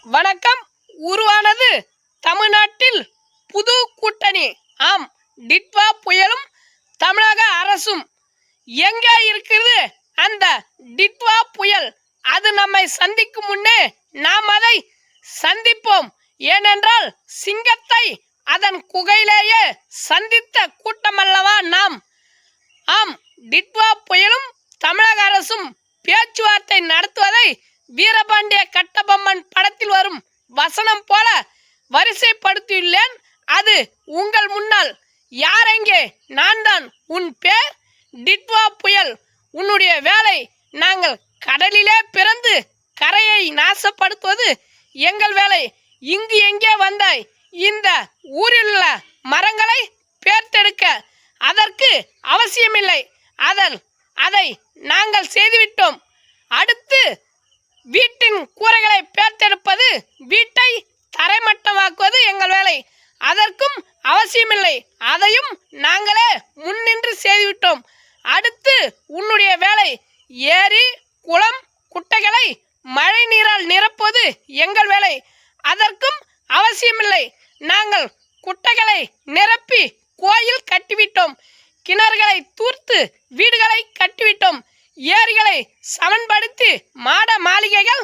வணக்கம். உருவானது தமிழ்நாட்டில் புது கூட்டணி. ஆம், டிட்வா புயலும் தமிழக அரசும். எங்கே இருக்கிறது அந்த டிட்வா புயல்? அது நம்மை சந்திக்கும் முன்னே நாம் அதை சந்திப்போம். ஏனென்றால் சிங்கத்தை அதன் குகையிலேயே சந்தித்த கூட்டமல்லவா நாம். ஆம், டிட்வா புயலும் தமிழக அரசும் பேச்சுவார்த்தை நடத்துவதை வீரபாண்டிய கட்டபொம்மன் படத்தில் வரும் வசனம் போல வரிசைப்படுத்தியுள்ளேன். அது உங்கள் முன்னால். யாரெங்கே? நான் தான். உன் பேர் டிட்வா புயல். உன்னுடைய வேலை நாங்கள் கடலிலே பிறந்து கரையை நாசப்படுத்துவது எங்கள் வேலை. இங்கு எங்கே வந்தாய்? இந்த ஊரில் உள்ள மரங்களை பேர்த்தெடுக்க. அதற்கு அவசியமில்லை. அதை நாங்கள் செய்துவிட்டோம். அடுத்து வீட்டின் கூரைகளை பேர்த்தெடுப்பது, வீட்டை தரைமட்டமாக்குவது எங்கள் வேலை. அதற்கும் அவசியமில்லை. அதையும் நாங்களே முன்னின்று செய்துவிட்டோம். அடுத்து உன்னுடைய வேலை ஏரி குளம் குட்டைகளை மழை நீரால் நிரப்புவது எங்கள் வேலை. அதற்கும் அவசியமில்லை. நாங்கள் குட்டைகளை நிரப்பி கோயில் கட்டிவிட்டோம். கிணறுகளை தூர்த்து வீடுகளை கட்டிவிட்டோம். ஏரிகளை சமன்படுத்தி மாட மாளிகைகள்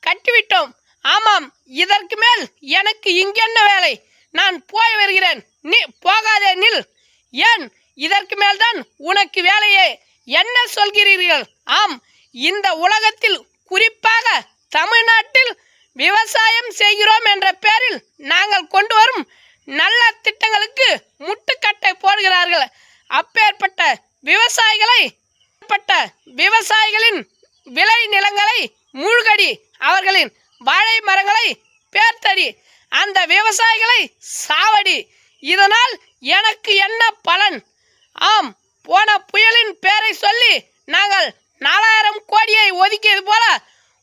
கட்டிவிட்டோம். ஆமாம், இதற்கு மேல் எனக்கு இங்கென்ன வேலை? நான் போய் வருகிறேன். நீ போகாதே, நில். ஏன்? இதற்கு மேல்தான் உனக்கு வேலையே. என்ன சொல்கிறீர்கள்? ஆம், இந்த உலகத்தில் குறிப்பாக தமிழ்நாட்டில் விவசாயம் செய்கிறோம் என்ற பெயரில் நாங்கள் கொண்டு வரும் நல்ல திட்டங்களுக்கு முட்டுக்கட்டை போடுகிறார்கள். அப்பேற்பட்ட விவசாயிகளின் விளை நிலங்களை மூழ்கடி, அவர்களின் வாழை மரங்களை பேர்த்தடி, அந்த விவசாயிகளை சாவடி. இதனால் எனக்கு என்ன பலன்? ஆம், போன புயலின் பெயரை சொல்லி நாங்கள் 4000 கோடியை ஒதுக்கியது போல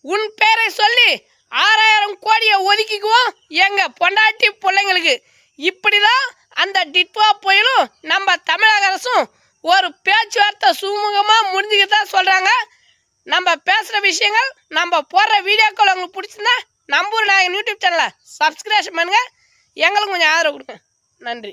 உன் பெயரை சொல்லி 6000 கோடியை ஒதுக்கிக்குவோம் எங்க பொண்டாட்டி பிள்ளைங்களுக்கு. இப்படிதான் அந்த டிட்வா புயலும் நம்ம தமிழக அரசும் ஒரு பேச்சுவார்த்தை சுமூகமாக முடிஞ்சுக்கிட்டு தான் சொல்கிறாங்க. நம்ம பேசுகிற விஷயங்கள், நம்ம போடுற வீடியோக்கள் உங்களுக்கு பிடிச்சிருந்தா நம்பூர் நாயகன் யூடியூப் சேனலை சப்ஸ்கிரைப் பண்ணுங்கள். எங்களுக்கு கொஞ்சம் ஆதரவு கொடுங்க. நன்றி.